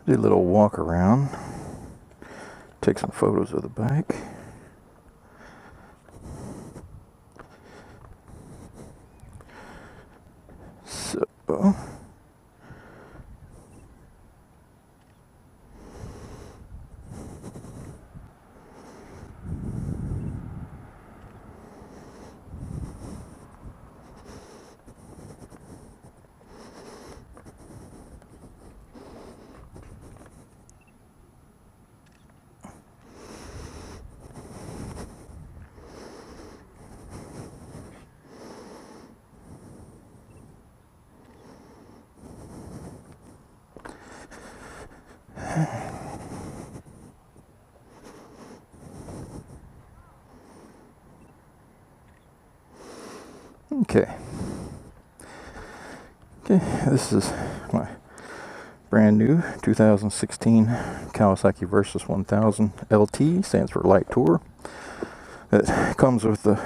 Did a little walk around, take some photos of the bike. So, okay, this is my brand new 2016 Kawasaki Versys 1000LT, stands for light tour. It comes with the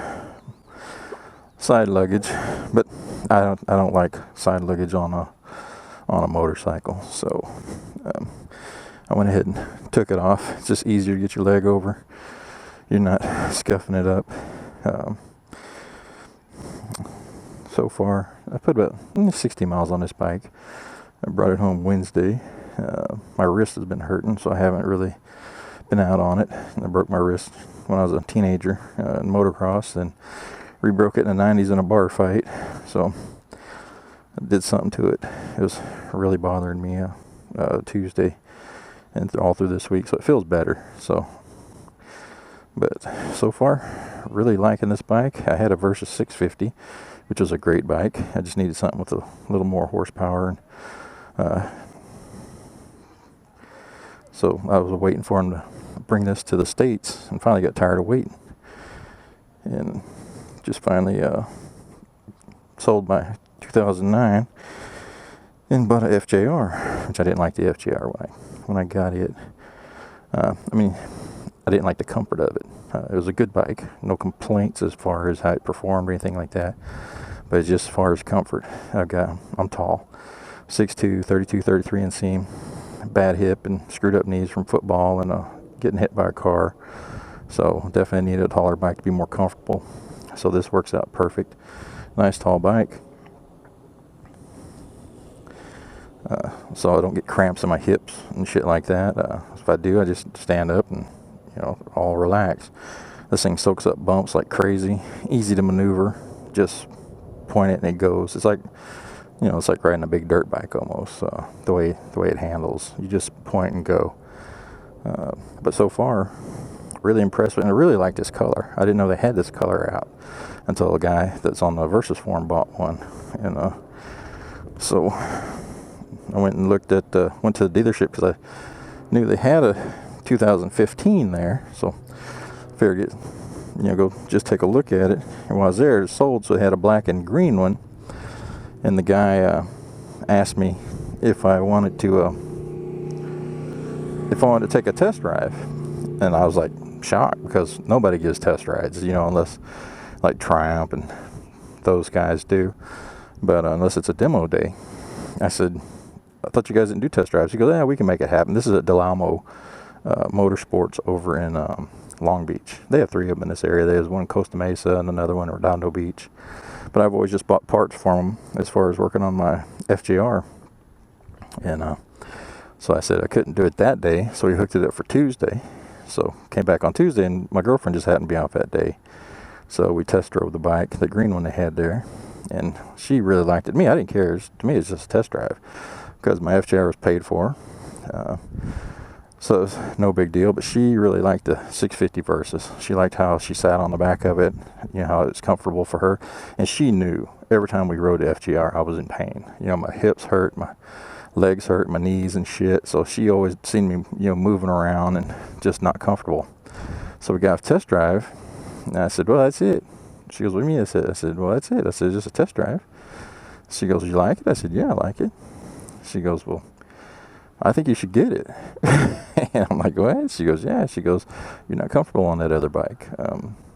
side luggage, but I don't like side luggage on a motorcycle, so I went ahead and took it off. It's just easier to get your leg over. You're not scuffing it up. So far, I put about 60 miles on this bike. I brought it home Wednesday. My wrist has been hurting, so I haven't really been out on it. I broke my wrist when I was a teenager in motocross, and rebroke it in the 90s in a bar fight. So I did something to it. It was really bothering me Tuesday and all through this week, so it feels better. But so far, really liking this bike. I had a Versys 650, which was a great bike. I just needed something with a little more horsepower. So I was waiting for him to bring this to the States, and finally got tired of waiting. And just finally sold my 2009 and bought a FJR, which I didn't like the FJR when I got it. I didn't like the comfort of it. It was a good bike, no complaints as far as how it performed or anything like that. But just as far as comfort, I'm tall, 6'2", 32, 33 inseam, bad hip and screwed up knees from football and getting hit by a car. So definitely needed a taller bike to be more comfortable. So this works out perfect. Nice tall bike. So I don't get cramps in my hips and shit like that. If I do, I just stand up and all relax. This thing soaks up bumps like crazy. Easy to maneuver. Just point it and it goes. It's like it's like riding a big dirt bike almost. The way it handles, you just point and go. But so far, really impressed with it. And I really like this color. I didn't know they had this color out until a guy that's on the Versys forum bought one. And so I went and went to the dealership because I knew they had a 2015 there. So I figured go just take a look at it. And while I was there, it was sold, so they had a black and green one. And the guy asked me if I wanted to take a test drive. And I was like shocked, because nobody gives test rides, unless like Triumph and those guys do. But unless it's a demo day. I said, I thought you guys didn't do test drives. He goes, yeah, we can make it happen. This is at Delamo Motorsports over in Long Beach. They have 3 of them in this area. There's one in Costa Mesa and another one in Redondo Beach. But I've always just bought parts from them as far as working on my FJR. And so I said I couldn't do it that day, so we hooked it up for Tuesday. So came back on Tuesday, and my girlfriend just happened to be off that day. So we test drove the bike, the green one they had there, and she really liked it. I didn't care. To me, it's just a test drive, because my FJR was paid for. So it's no big deal, but she really liked the 650 Versys. She liked how she sat on the back of it, how it's comfortable for her. And she knew every time we rode the FGR, I was in pain. My hips hurt, my legs hurt, my knees and shit. So she always seen me, moving around and just not comfortable. So we got a test drive, and I said, well, that's it. She goes, what do you mean? I said, well, that's it. I said, just a test drive. She goes, you like it? I said, yeah, I like it. She goes, well, I think you should get it. And I'm like, what? She goes, yeah. She goes, you're not comfortable on that other bike.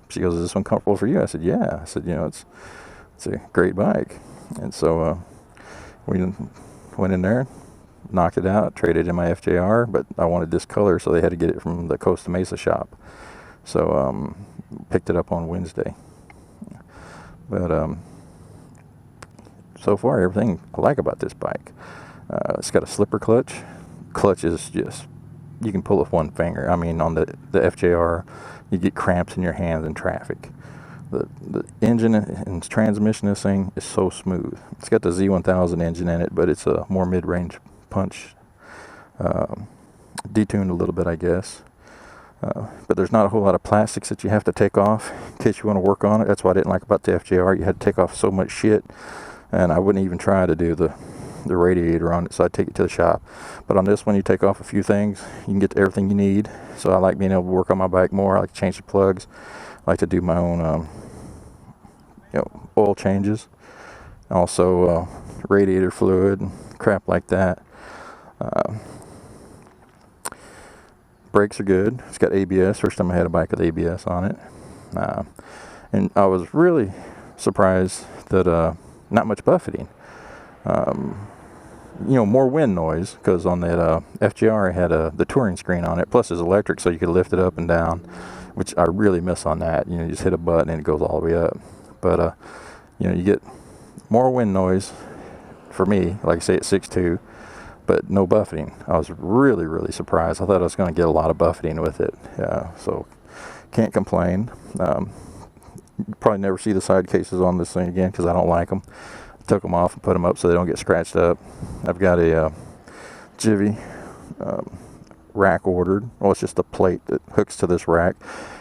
She goes, is this one comfortable for you? I said, yeah. I said, it's a great bike. And so we went in there, knocked it out, traded in my FJR, but I wanted this color, so they had to get it from the Costa Mesa shop. So picked it up on Wednesday. But so far, everything I like about this bike. It's got a slipper clutch. Clutch is just, you can pull with one finger. I mean, on the FJR, you get cramps in your hands in traffic. The engine and transmission of this thing is so smooth. It's got the Z1000 engine in it, but it's a more mid-range punch, detuned a little bit, I guess. But there's not a whole lot of plastics that you have to take off in case you want to work on it. That's what I didn't like about the FJR. You had to take off so much shit, and I wouldn't even try to do the radiator on it, so I'd take it to the shop. But on this one, you take off a few things, you can get everything you need. So I like being able to work on my bike more. I like to change the plugs. I like to do my own oil changes, also radiator fluid and crap like that. Brakes are good. It's got ABS. First time I had a bike with ABS on it. And I was really surprised that not much buffeting. More wind noise, because on that FJR it had the touring screen on it, plus it's electric, so you could lift it up and down, which I really miss on that. You just hit a button and it goes all the way up. But you get more wind noise for me, like I say, at 6.2, but no buffeting. I was really, really surprised. I thought I was going to get a lot of buffeting with it. So can't complain. Probably never see the side cases on this thing again because I don't like them. Took them off and put them up so they don't get scratched up. I've got a Jivy rack ordered. Well, it's just a plate that hooks to this rack,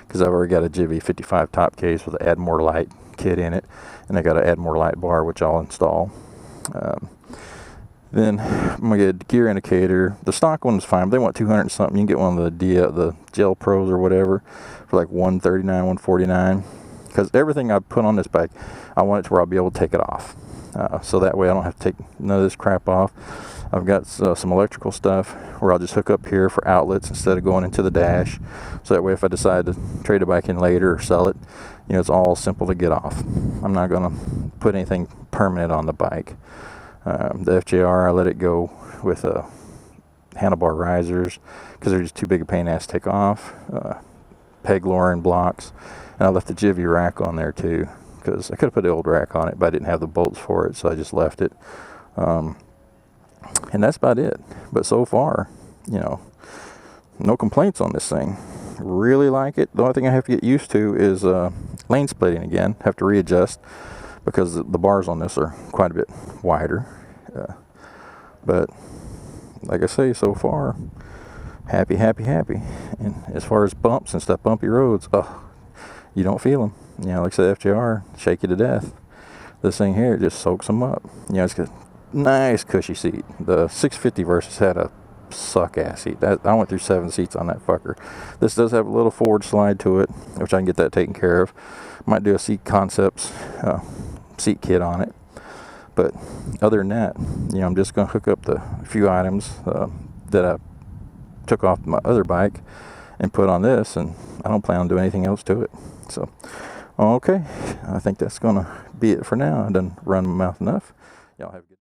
because I've already got a Jivy 55 top case with an Add More Light kit in it, and I got an Add More Light bar, which I'll install. Then I'm gonna get a gear indicator. The stock one's fine, but they want 200 and something. You can get one of the Gel Pros or whatever for like 139, 149. Because everything I put on this bike, I want it to where I'll be able to take it off. So that way I don't have to take none of this crap off. I've got some electrical stuff where I'll just hook up here for outlets instead of going into the dash. So that way if I decide to trade a bike in later or sell it, it's all simple to get off. I'm not going to put anything permanent on the bike. The FJR, I let it go with handlebar risers because they're just too big a pain in the ass to take off. Peg lowering blocks. And I left the Jivy rack on there too, because I could have put the old rack on it, but I didn't have the bolts for it, so I just left it. And that's about it. But so far, no complaints on this thing. Really like it. The only thing I have to get used to is lane splitting again. Have to readjust because the bars on this are quite a bit wider. But like I say, so far, happy. And as far as bumps and stuff, bumpy roads, you don't feel them. Like I said, FJR, shake you to death. This thing here just soaks them up. It's got a nice cushy seat. The 650 Versys had a suck-ass seat. I went through 7 seats on that fucker. This does have a little forward slide to it, which I can get that taken care of. Might do a Seat Concepts seat kit on it. But other than that, I'm just going to hook up the few items that I took off my other bike and put on this, and I don't plan on doing anything else to it. So, okay, I think that's going to be it for now. I done run my mouth enough. Y'all have a good